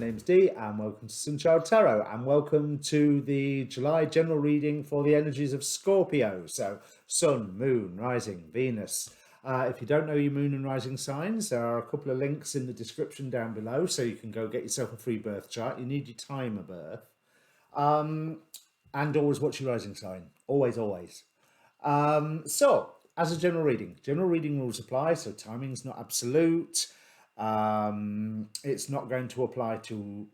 name's Dee, and welcome to Sunchild Tarot, and welcome to the July general reading for the energies of Scorpio. So, Sun, Moon, Rising, Venus. If you don't know your Moon and Rising signs, there are a couple of links in the description down below, so you can go get yourself a free birth chart. You need your time of birth. And always watch your rising sign. Always, always. So, as a general reading rules apply, so timing's not absolute. It's not going to apply to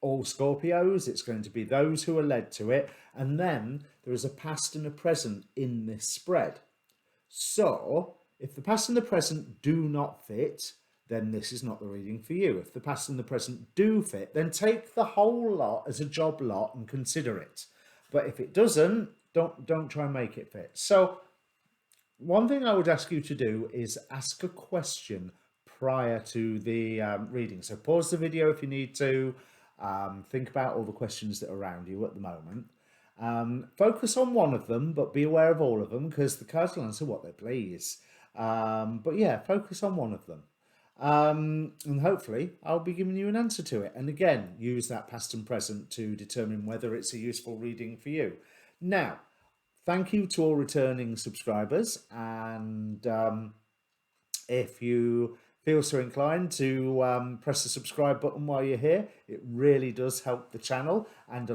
all Scorpios. It's going to be those who are led to it. And then there is a past and a present in this spread. So if the past and the present do not fit, then this is not the reading for you. If the past and the present do fit, then take the whole lot as a job lot and consider it. But if it doesn't, don't try and make it fit. So one thing I would ask you to do is ask a question prior to the reading. So pause the video if you need to. Think about all the questions that are around you at the moment. Focus on one of them, but be aware of all of them, because the cards will answer what they please. But yeah, focus on one of them. And hopefully I'll be giving you an answer to it. And again, use that past and present to determine whether it's a useful reading for you. Now, thank you to all returning subscribers. And if you feel so inclined to press the subscribe button while you're here, it really does help the channel. And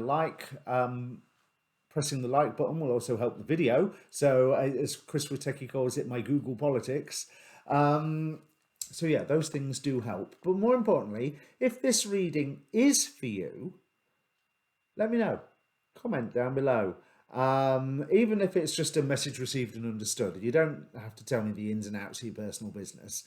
pressing the like button will also help the video. So as Chris Witecki calls it, my Google politics. So yeah, those things do help. But more importantly, if this reading is for you, let me know. Comment down below. Even if it's just a message received and understood. You don't have to tell me the ins and outs of your personal business,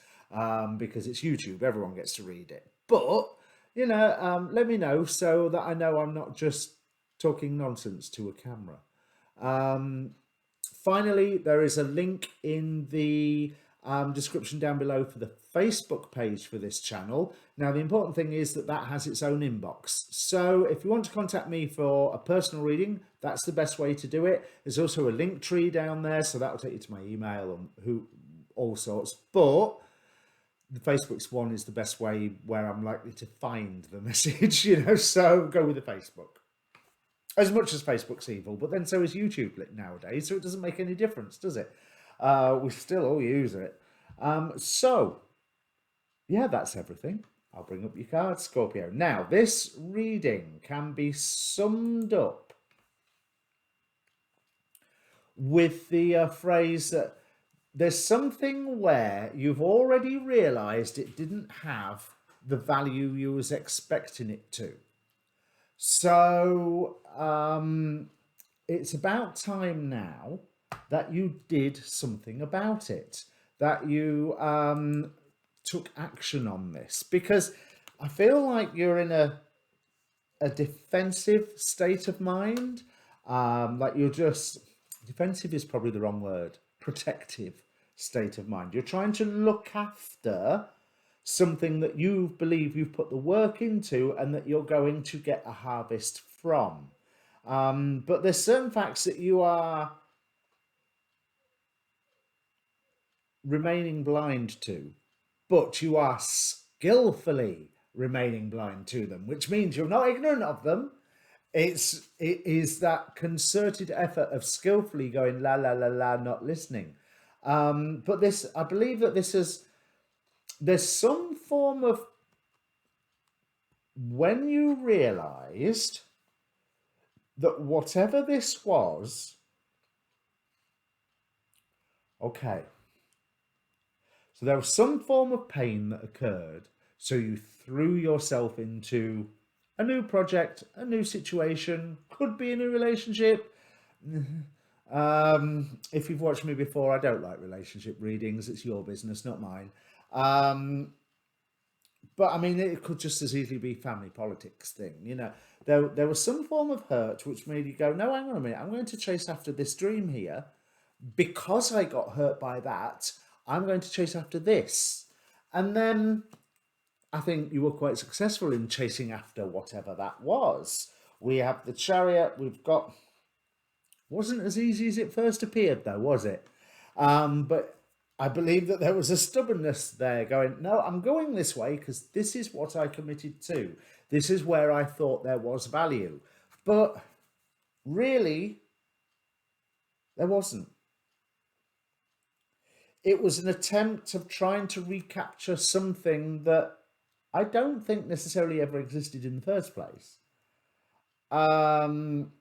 because it's YouTube. Everyone gets to read it. But, you know, let me know so that I know I'm not just talking nonsense to a camera. Finally, there is a link in the description down below for the Facebook page for this channel. Now, the important thing is that that has its own inbox. So if you want to contact me for a personal reading, that's the best way to do it. There's also a link tree down there, so that will take you to my email and all sorts. But the Facebook's one is the best way where I'm likely to find the message, you know, so go with the Facebook. As much as Facebook's evil, but then so is YouTube nowadays, so it doesn't make any difference, does it? We still all use it. So, yeah, that's everything. I'll bring up your cards, Scorpio. Now, this reading can be summed up with the phrase that there's something where you've already realised it didn't have the value you was expecting it to. So, it's about time now that you did something about it, that you took action on this, because I feel like you're in a defensive state of mind. Like you're just, defensive is probably the wrong word, protective state of mind. You're trying to look after something that you believe you've put the work into and that you're going to get a harvest from. But there's certain facts that you are remaining blind to, but you are skillfully remaining blind to them, which means you're not ignorant of them. It is that concerted effort of skillfully going la la la la, not listening. But this, I believe that this is, there's some form of, when you realized that whatever this was, okay, so there was some form of pain that occurred, so you threw yourself into a new project, a new situation, could be a new relationship. If you've watched me before, I don't like relationship readings. It's your business, not mine. But I mean, it could just as easily be family politics thing, you know. There was some form of hurt which made you go, no, hang on a minute, I'm going to chase after this dream here. Because I got hurt by that, I'm going to chase after this. And then I think you were quite successful in chasing after whatever that was. We have the Chariot. We've got, wasn't as easy as it first appeared though, was it? But I believe that there was a stubbornness there going, no, I'm going this way because this is what I committed to. This is where I thought there was value. But really, there wasn't. It was an attempt of trying to recapture something that I don't think necessarily ever existed in the first place. And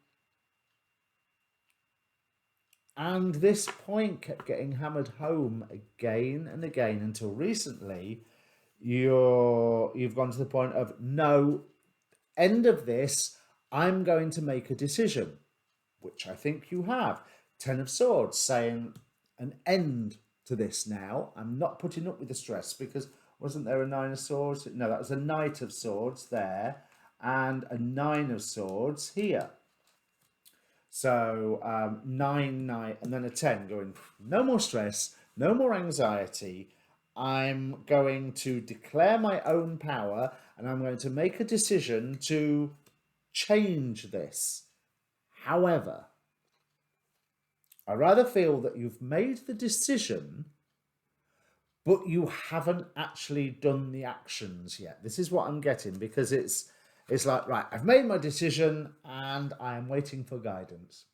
this point kept getting hammered home again and again until recently you've gone to the point of, no, end of this, I'm going to make a decision, which I think you have. 10 of Swords saying an end to this now. I'm not putting up with the stress, because wasn't there a 9 of Swords? No, that was a Knight of Swords there and a 9 of Swords here. So 9, 9, and then a 10 going, no more stress, no more anxiety. I'm going to declare my own power and I'm going to make a decision to change this. However, I rather feel that you've made the decision, but you haven't actually done the actions yet. This is what I'm getting, because it's like, right, I've made my decision and I am waiting for guidance.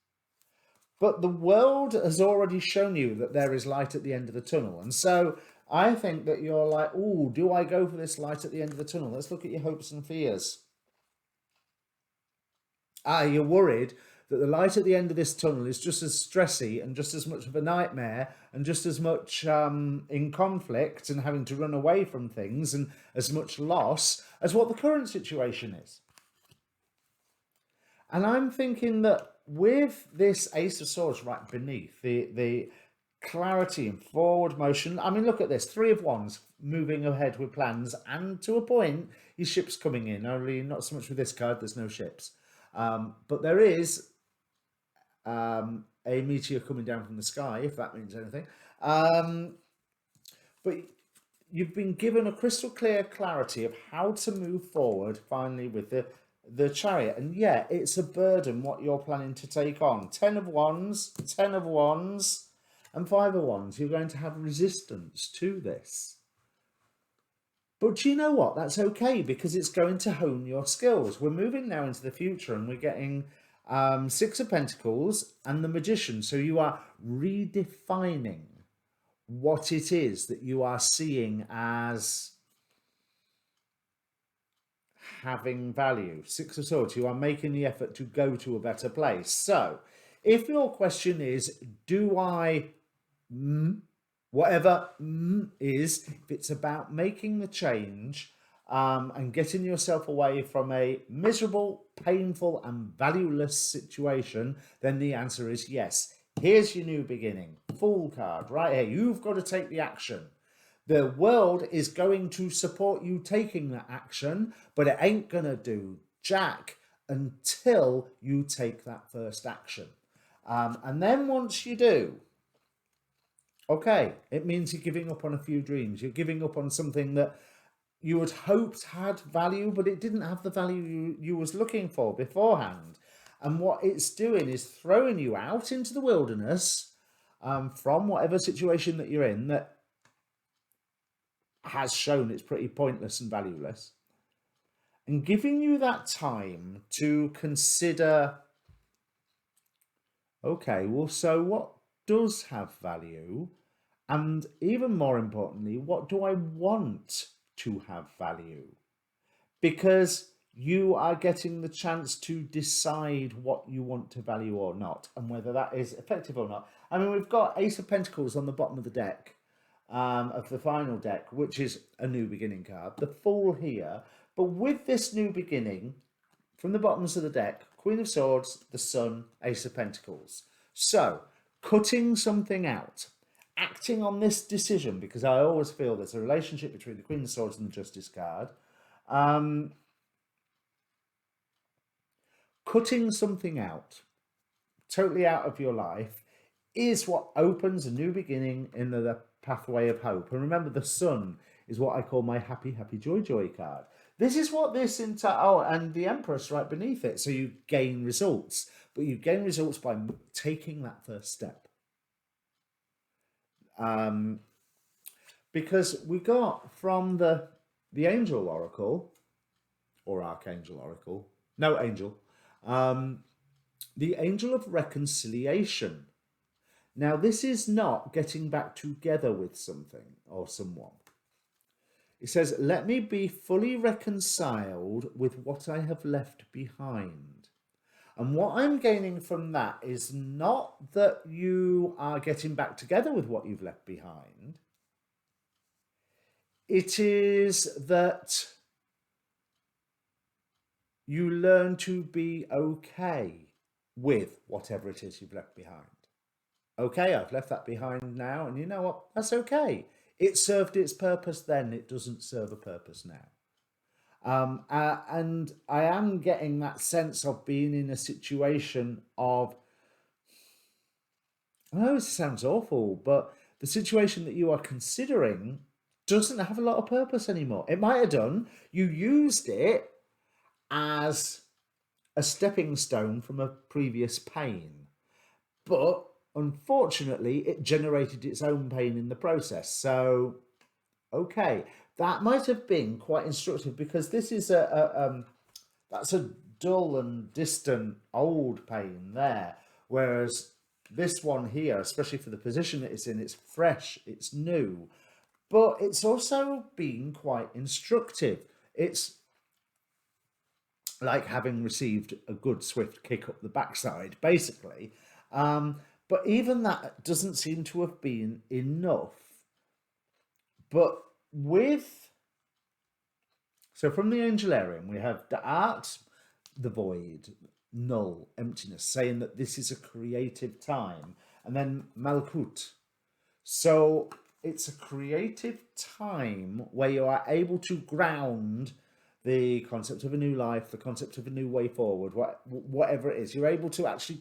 But the world has already shown you that there is light at the end of the tunnel. And so I think that you're like, oh, do I go for this light at the end of the tunnel? Let's look at your hopes and fears. You're worried that the light at the end of this tunnel is just as stressy and just as much of a nightmare and just as much in conflict and having to run away from things and as much loss as what the current situation is. And I'm thinking that with this Ace of Swords right beneath, the clarity and forward motion, I mean, look at this, 3 of Wands moving ahead with plans, and to a point, your ship's coming in, only not so much with this card, there's no ships. But there is a meteor coming down from the sky, if that means anything. But you've been given a crystal clear clarity of how to move forward finally with the Chariot. And yeah, it's a burden what you're planning to take on. 10 of Wands, 10 of Wands, and 5 of Wands. You're going to have resistance to this. But you know what? That's okay, because it's going to hone your skills. We're moving now into the future and we're getting 6 of Pentacles and the Magician. So you are redefining what it is that you are seeing as having value. 6 of Swords, you are making the effort to go to a better place. So if your question is, do I, whatever is, if it's about making the change and getting yourself away from a miserable, painful and valueless situation, then the answer is yes. Here's your new beginning. Fool card right here. You've got to take the action. The world is going to support you taking that action, but it ain't going to do jack until you take that first action. And then once you do, okay, it means you're giving up on a few dreams. You're giving up on something that you had hoped had value, but it didn't have the value you was looking for beforehand. And what it's doing is throwing you out into the wilderness from whatever situation that you're in that has shown it's pretty pointless and valueless, and giving you that time to consider, okay, well, so what does have value? And even more importantly, what do I want to have value? Because you are getting the chance to decide what you want to value or not, and whether that is effective or not. I mean, we've got Ace of Pentacles on the bottom of the deck, of the final deck, which is a new beginning card. The Fool here. But with this new beginning, from the bottoms of the deck, Queen of Swords, the Sun, Ace of Pentacles. So, cutting something out, acting on this decision, because I always feel there's a relationship between the Queen of Swords and the Justice card. Cutting something out, totally out of your life, is what opens a new beginning in the pathway of hope. And remember, the Sun is what I call my happy, happy, joy, joy card. This is what this and the Empress right beneath it. So you gain results, but you gain results by taking that first step. because we got from the angel oracle or archangel oracle, no angel, um, the angel of reconciliation. Now, this is not getting back together with something or someone. It says, let me be fully reconciled with what I have left behind. And what I'm gaining from that is not that you are getting back together with what you've left behind. It is that you learn to be okay with whatever it is you've left behind. Okay, I've left that behind now, and you know what? That's okay. It served its purpose then, it doesn't serve a purpose now. And I am getting that sense of being in a situation of, I know this sounds awful, but the situation that you are considering doesn't have a lot of purpose anymore. It might have done. You used it as a stepping stone from a previous pain, but unfortunately, it generated its own pain in the process. So, okay, that might have been quite instructive because this is that's a dull and distant old pain there, whereas this one here, especially for the position that it's in, it's fresh, it's new, but it's also been quite instructive. It's like having received a good swift kick up the backside, basically. But even that doesn't seem to have been enough. But so from the Angelarium, we have the art, the void, null, emptiness, saying that this is a creative time. And then Malkut. So it's a creative time where you are able to ground the concept of a new life, the concept of a new way forward, whatever it is. You're able to actually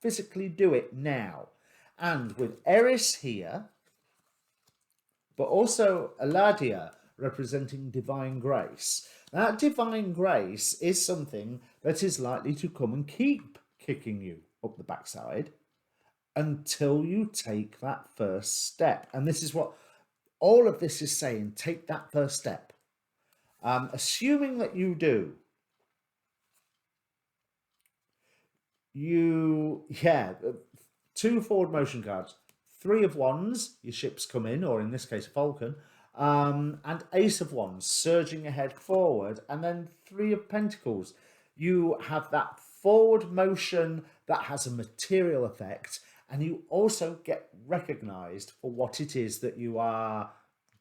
physically do it now. And with Eris here, but also Eladia representing divine grace. That divine grace is something that is likely to come and keep kicking you up the backside until you take that first step. And this is what all of this is saying, take that first step. Assuming that you do, two forward motion cards, 3 of Wands, your ships come in, or in this case, a falcon, and Ace of Wands, surging ahead forward, and then 3 of Pentacles. You have that forward motion that has a material effect, and you also get recognized for what it is that you are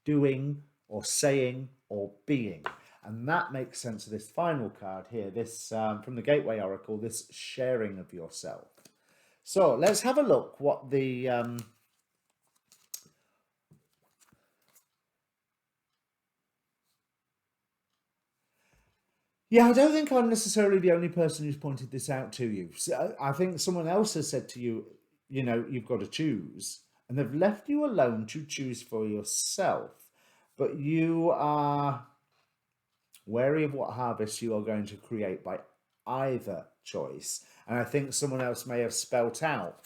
doing or saying or being. And that makes sense of this final card here, this from the Gateway Oracle, this sharing of yourself. So let's have a look what the yeah, I don't think I'm necessarily the only person who's pointed this out to you. So I think someone else has said to you, you know, you've got to choose, and they've left you alone to choose for yourself. But you are wary of what harvest you are going to create by either choice. And I think someone else may have spelt out,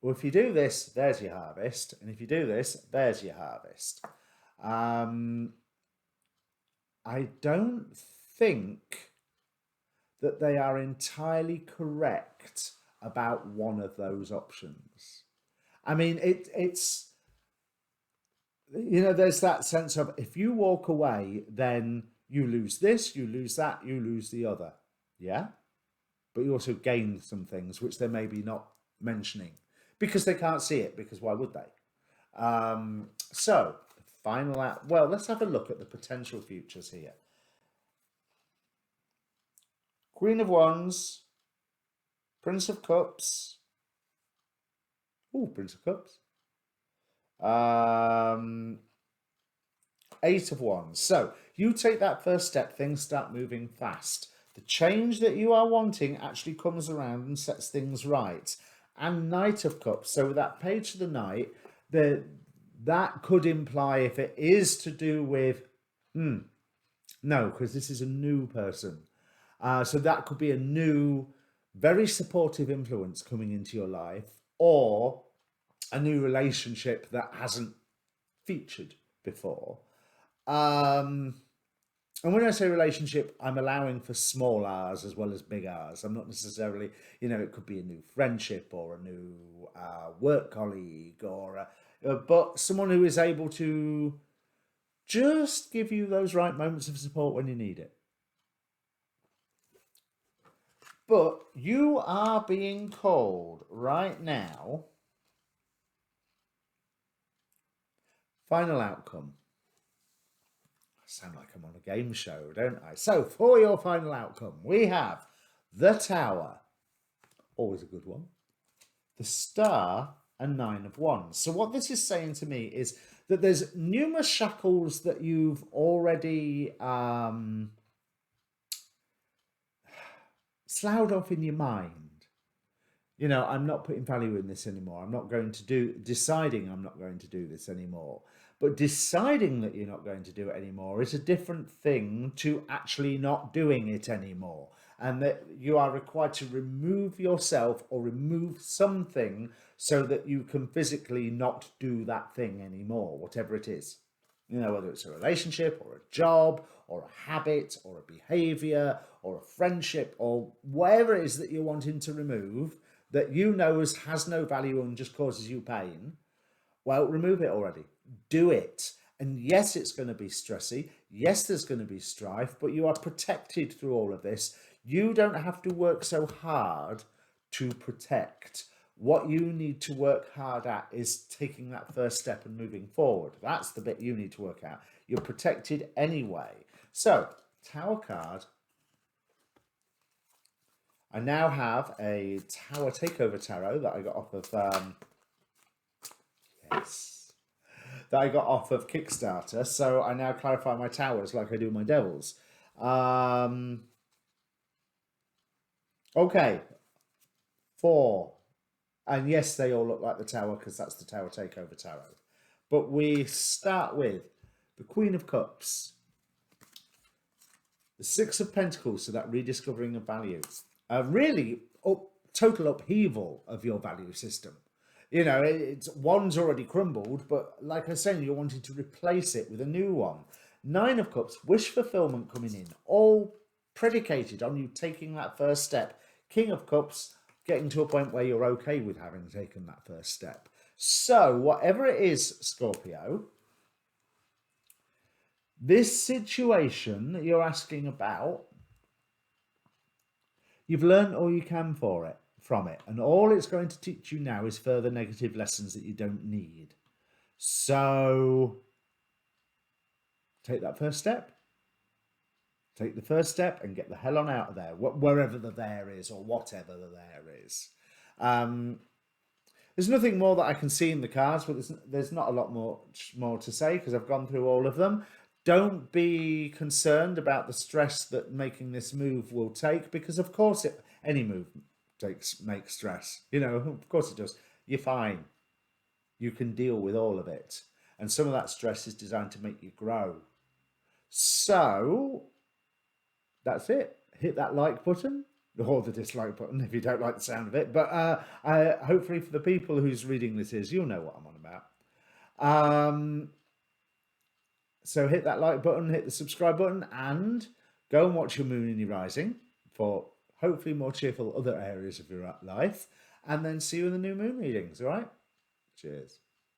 well, if you do this, there's your harvest. And if you do this, there's your harvest. I don't think that they are entirely correct about one of those options. I mean, it's, you know, there's that sense of if you walk away, then you lose this, you lose that, you lose the other. Yeah? But you also gain some things which they may be not mentioning because they can't see it, because why would they? So, final out. Well, let's have a look at the potential futures here. Queen of Wands, Prince of Cups. Oh, Prince of Cups. 8 of Wands. So you take that first step, things start moving fast. The change that you are wanting actually comes around and sets things right. And Knight of Cups. So with that page of the Knight, that could imply if it is to do with, no, because this is a new person. So that could be a new, very supportive influence coming into your life, or a new relationship that hasn't featured before. And when I say relationship, I'm allowing for small R's as well as big R's. I'm not necessarily, it could be a new friendship or a new work colleague but someone who is able to just give you those right moments of support when you need it. But you are being called right now. Final outcome. I sound like I'm on a game show, don't I? So for your final outcome, we have the Tower, always a good one, the Star, and 9 of Wands. So what this is saying to me is that there's numerous shackles that you've already sloughed off in your mind. I'm not putting value in this anymore. I'm not going to deciding I'm not going to do this anymore. But deciding that you're not going to do it anymore is a different thing to actually not doing it anymore. And that you are required to remove yourself or remove something so that you can physically not do that thing anymore, whatever it is. Whether it's a relationship or a job or a habit or a behavior or a friendship or whatever it is that you're wanting to remove that has no value and just causes you pain. Well, remove it already. Do it. And yes, it's going to be stressy. Yes, there's going to be strife, but you are protected through all of this. You don't have to work so hard to protect. What you need to work hard at is taking that first step and moving forward. That's the bit you need to work out. You're protected anyway. So, Tower card. I now have a Tower Takeover Tarot that I got off of that I got off of Kickstarter. So I now clarify my towers like I do my devils. Okay, 4. And yes, they all look like the Tower because that's the Tower Takeover Tarot. But we start with the Queen of Cups, the 6 of Pentacles, so that rediscovering of values. Really total upheaval of your value system. One's already crumbled, but like I was saying, you're wanting to replace it with a new one. 9 of Cups, wish fulfillment coming in, all predicated on you taking that first step. King of Cups, getting to a point where you're okay with having taken that first step. So whatever it is, Scorpio, this situation that you're asking about, you've learned all you can from it. And all it's going to teach you now is further negative lessons that you don't need. So take that first step. Take the first step and get the hell on out of there, wherever the there is or whatever the there is. There's nothing more that I can see in the cards, but there's not a lot more to say because I've gone through all of them. Don't be concerned about the stress that making this move will take, because of course any move makes stress. Of course it does. You're fine. You can deal with all of it. And some of that stress is designed to make you grow. So that's it. Hit that like button or the dislike button if you don't like the sound of it. But hopefully for the people who's reading this you'll know what I'm on about. So hit that like button, hit the subscribe button, and go and watch your moon and your rising for hopefully more cheerful other areas of your life. And then see you in the new moon readings, all right? Cheers.